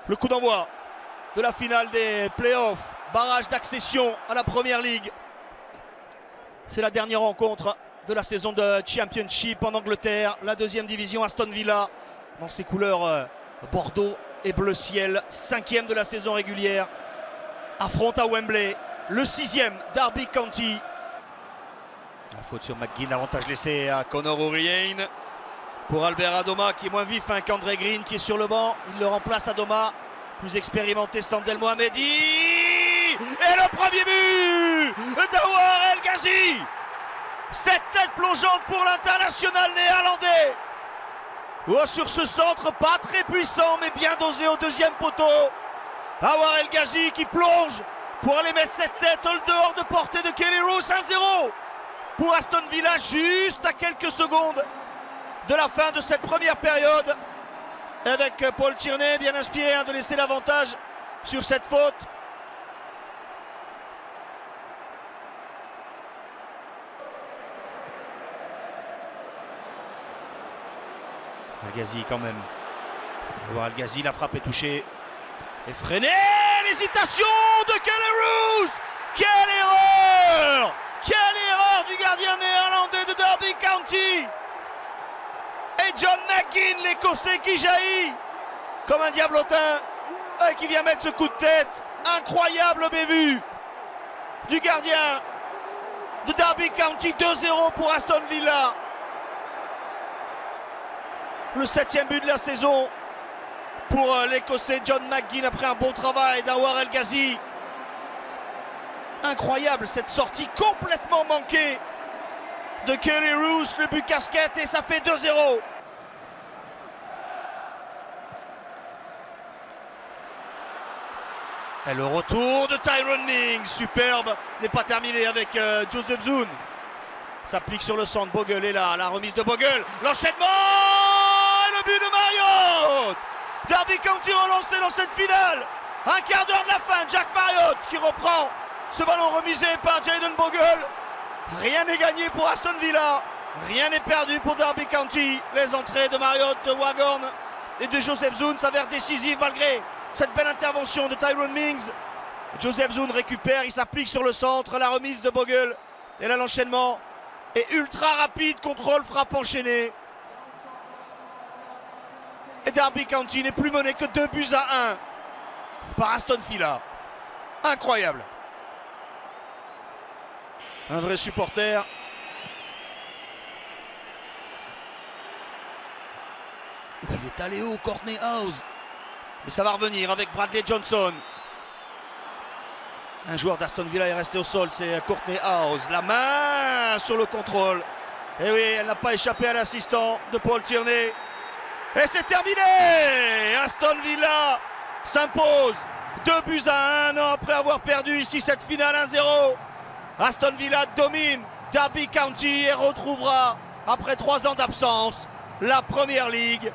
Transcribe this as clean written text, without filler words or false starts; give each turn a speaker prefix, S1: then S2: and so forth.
S1: Le coup d'envoi de la finale des playoffs, barrage d'accession à la Premier League. C'est la dernière rencontre de la saison de Championship en Angleterre. La deuxième division, Aston Villa, dans ses couleurs bordeaux et bleu ciel, 5e de la saison régulière, affronte à Wembley le 6e Derby County. La faute sur McGinn, avantage laissé à Conor O'Rien. Pour Albert Adomah qui est moins vif qu'André Green qui est sur le banc. Il le remplace Adomah, plus expérimenté Sandel Mohamedi. Et le premier but d'Anwar El Ghazi. Cette tête plongeante pour l'international néerlandais. Oh, sur ce centre pas très puissant mais bien dosé au deuxième poteau. Anwar El Ghazi qui plonge pour aller mettre cette tête en dehors de portée de Kelly Roos. 1-0 pour Aston Villa, juste à quelques secondes de la fin de cette première période, avec Paul Tierney bien inspiré de laisser l'avantage sur cette faute. El Ghazi quand même. El Ghazi, la frappe est touchée et freinée. L'hésitation de Kelly Roos. Quelle erreur! Quelle erreur du gardien néerlandais de Derby County! Et John McGinn, l'Écossais qui jaillit comme un diablotin et qui vient mettre ce coup de tête. Incroyable bévue du gardien de Derby County. 2-0 pour Aston Villa. Le 7e but de la saison pour l'Écossais John McGinn après un bon travail d'Anwar El Ghazi. Incroyable cette sortie complètement manquée de Kelly Roos, le but casquette, et ça fait 2-0. Et le retour de Tyrone Mings, superbe, n'est pas terminé avec Joseph Zoon. S'applique sur le centre, Bogle est là, la remise de Bogle, l'enchaînement et le but de Marriott. Derby County relancé dans cette finale. Un quart d'heure de la fin, Jack Marriott qui reprend ce ballon remisé par Jayden Bogle. Rien n'est gagné pour Aston Villa, rien n'est perdu pour Derby County. Les entrées de Marriott, de Waghorn et de Joseph Zoon s'avèrent décisives malgré cette belle intervention de Tyrone Mings. Joseph Zoon récupère, il s'applique sur le centre, la remise de Bogle. Et là l'enchaînement est ultra rapide, contrôle, frappe enchaînée. Et Derby County n'est plus mené que 2-1 par Aston Villa. Incroyable. Un vrai supporter. Il est allé haut, Courtney House. Mais ça va revenir avec Bradley Johnson. Un joueur d'Aston Villa est resté au sol, c'est Courtney House. La main sur le contrôle. Et oui, elle n'a pas échappé à l'assistant de Paul Tierney. Et c'est terminé. Aston Villa s'impose 2-1 un an après avoir perdu ici cette finale 1-0. Aston Villa domine Derby County et retrouvera, après 3 ans d'absence, la Premier League.